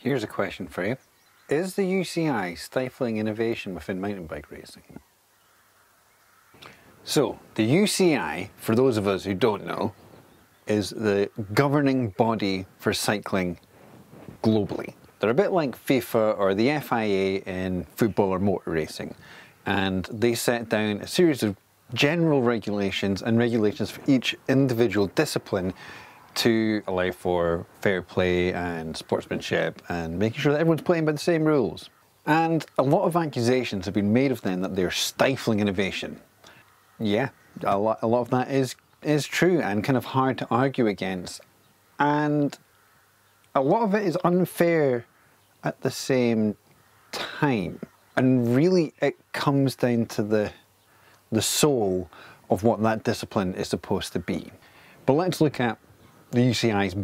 Here's a question for you. Is the UCI stifling innovation within mountain bike racing? So, the UCI, for those of us who don't know, is the governing body for cycling globally. They're a bit like FIFA or the FIA in football or motor racing, and they set down a series of general regulations and regulations for each individual discipline to allow for fair play and sportsmanship and making sure that everyone's playing by the same rules. And a lot of accusations have been made of them that they're stifling innovation. Yeah, a lot of that is true and kind of hard to argue against. And a lot of it is unfair at the same time. And really it comes down to the soul of what that discipline is supposed to be. But let's look at the UCI's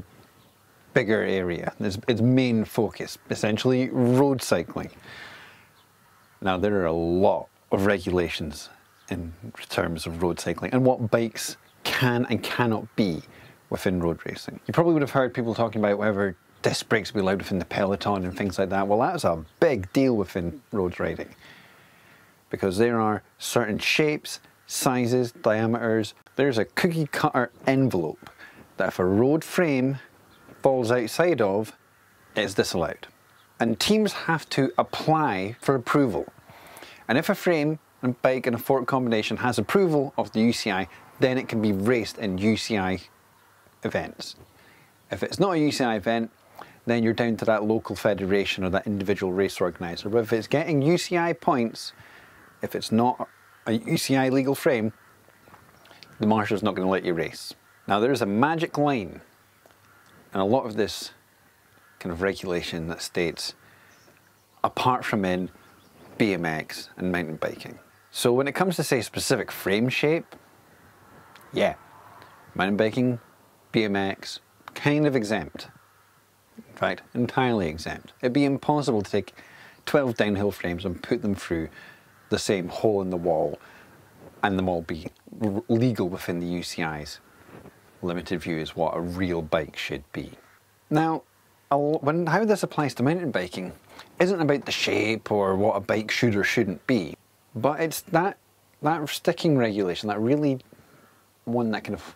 bigger area, its main focus, essentially road cycling. Now there are a lot of regulations in terms of road cycling and what bikes can and cannot be within road racing. You probably would have heard people talking about whether disc brakes will be allowed within the peloton and things like that. Well, that's a big deal within road riding because there are certain shapes, sizes, diameters. There's a cookie cutter envelope that if a road frame falls outside of, it's disallowed. And teams have to apply for approval. And if a frame and bike and a fork combination has approval of the UCI, then it can be raced in UCI events. If it's not a UCI event, then you're down to that local federation or that individual race organizer. But if it's getting UCI points, if it's not a UCI legal frame, the marshal's not going to let you race. Now there's a magic line, and a lot of this kind of regulation that states, apart from in BMX and mountain biking. So when it comes to, say, specific frame shape, yeah, mountain biking, BMX, kind of exempt. In fact, entirely exempt. It'd be impossible to take 12 downhill frames and put them through the same hole in the wall and them all be legal within the UCI's limited view is what a real bike should be. Now, how this applies to mountain biking isn't about the shape or what a bike should or shouldn't be, but it's that sticking regulation, that really one that kind of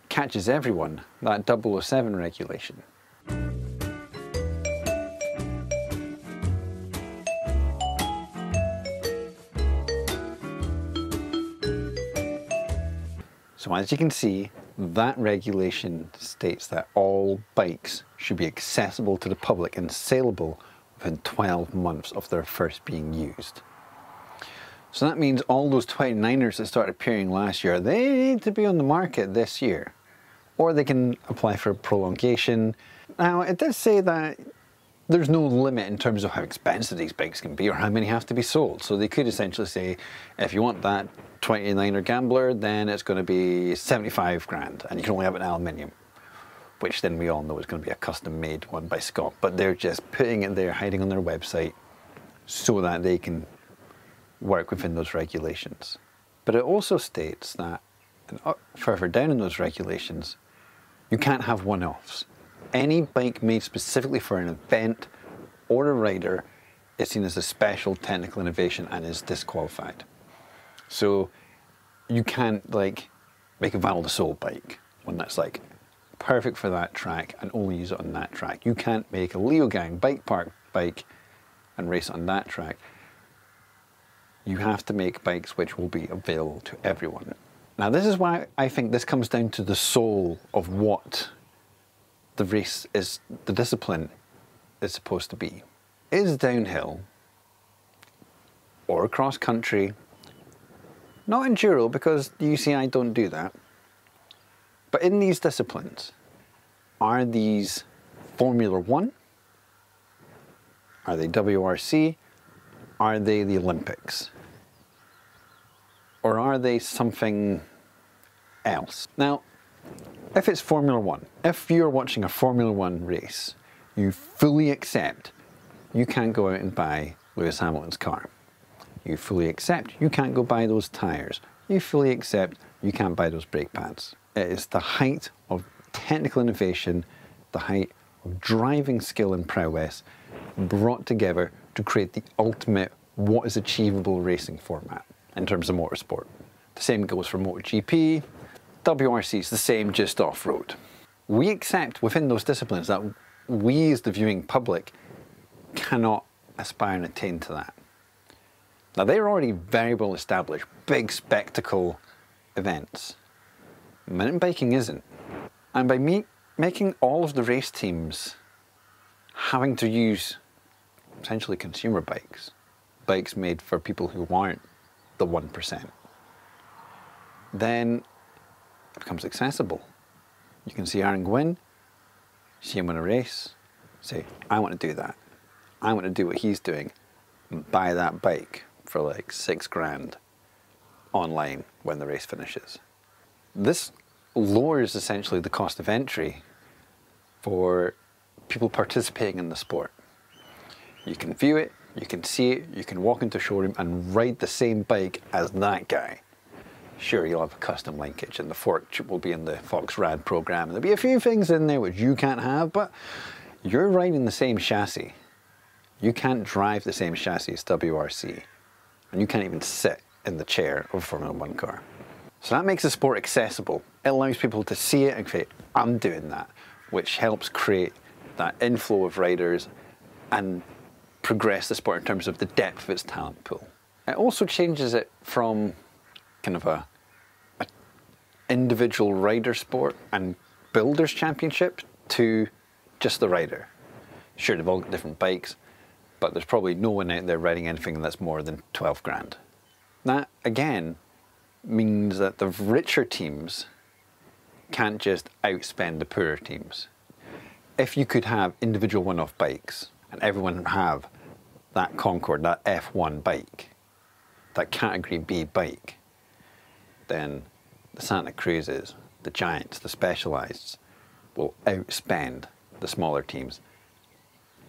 catches everyone, that 007 regulation. So as you can see, that regulation states that all bikes should be accessible to the public and saleable within 12 months of their first being used. So that means all those 29ers that started appearing last year, they need to be on the market this year. Or they can apply for a prolongation. Now, it does say that there's no limit in terms of how expensive these bikes can be or how many have to be sold. So they could essentially say, if you want that 29er Gambler, then it's going to be 75 grand and you can only have it in aluminium, which then we all know is going to be a custom made one by Scott. But they're just putting it there, hiding on their website so that they can work within those regulations. But it also states that further down in those regulations, you can't have one-offs. Any bike made specifically for an event or a rider is seen as a special technical innovation and is disqualified. So you can't like make a Val de Sol bike, one that's like perfect for that track and only use it on that track. You can't make a Leogang bike park bike and race on that track. You have to make bikes which will be available to everyone. Now this is why I think this comes down to the soul of what the race is, the discipline is supposed to be. Is downhill or cross country, not enduro because the UCI don't do that, but in these disciplines, are these Formula One? Are they WRC? Are they the Olympics? Or are they something else? Now, if it's Formula One, if you're watching a Formula One race, you fully accept you can't go out and buy Lewis Hamilton's car. You fully accept you can't go buy those tyres. You fully accept you can't buy those brake pads. It is the height of technical innovation, the height driving skill and prowess brought together to create the ultimate what is achievable racing format in terms of motorsport. The same goes for MotoGP, WRC is the same, just off-road. We accept within those disciplines that we as the viewing public cannot aspire and attain to that. Now they're already very well established, big spectacle events. Mountain biking isn't. And by making all of the race teams having to use essentially consumer bikes, bikes made for people who aren't the 1%, then it becomes accessible. You can see Aaron Gwynn, see him in a race, say, I want to do that. I want to do what he's doing and buy that bike for like $6,000 online when the race finishes. This lowers essentially the cost of entry for people participating in the sport. You can view it, you can see it, you can walk into a showroom and ride the same bike as that guy. Sure, you'll have a custom linkage and the fork will be in the Fox Rad program. There'll be a few things in there which you can't have, but you're riding the same chassis. You can't drive the same chassis as WRC. And you can't even sit in the chair of a Formula 1 car. So that makes the sport accessible. It allows people to see it and say, I'm doing that, which helps create that inflow of riders and progress the sport in terms of the depth of its talent pool. It also changes it from kind of a individual rider sport and builders championship to just the rider. Sure, they've all got different bikes, but there's probably no one out there riding anything that's more than $12,000. That, again, means that the richer teams can't just outspend the poorer teams. If you could have individual one-off bikes and everyone have that Concorde, that F1 bike, that Category B bike, then the Santa Cruzes, the Giants, the Specialized will outspend the smaller teams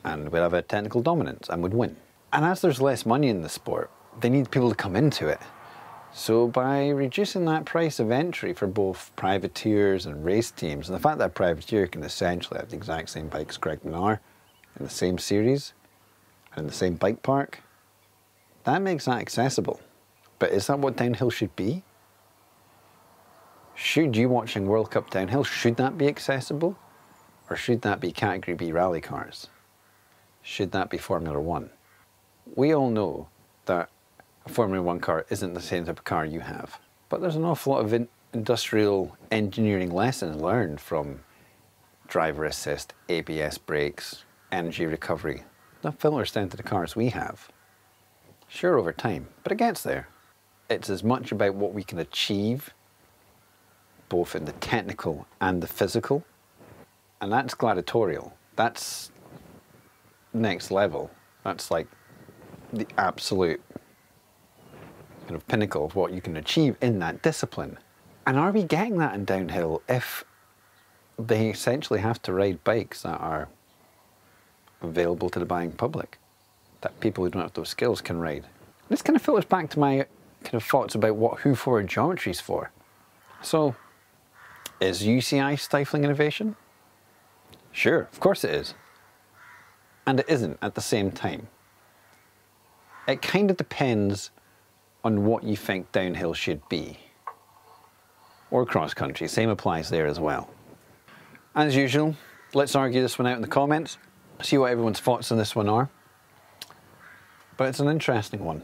and would have a technical dominance and would win. And as there's less money in the sport, they need people to come into it. So by reducing that price of entry for both privateers and race teams, and the fact that a privateer can essentially have the exact same bike as Greg Minnaar in the same series and in the same bike park, that makes that accessible. But is that what downhill should be? Should you watching World Cup downhill, should that be accessible? Or should that be Category B rally cars? Should that be Formula 1? We all know that a Formula 1 car isn't the same type of car you have. But there's an awful lot of industrial engineering lessons learned from driver assist, ABS brakes, energy recovery. That filters down to the cars we have. Sure, over time, but it gets there. It's as much about what we can achieve, both in the technical and the physical. And that's gladiatorial. That's next level. That's like the absolute kind of pinnacle of what you can achieve in that discipline. And are we getting that in downhill if they essentially have to ride bikes that are available to the buying public, that people who don't have those skills can ride? This kind of filters back to my kind of thoughts about what who for geometry is for. So, is UCI stifling innovation? Sure, of course it is. And it isn't at the same time. It kind of depends on what you think downhill should be. Or cross country, same applies there as well. As usual, let's argue this one out in the comments, see what everyone's thoughts on this one are. But it's an interesting one.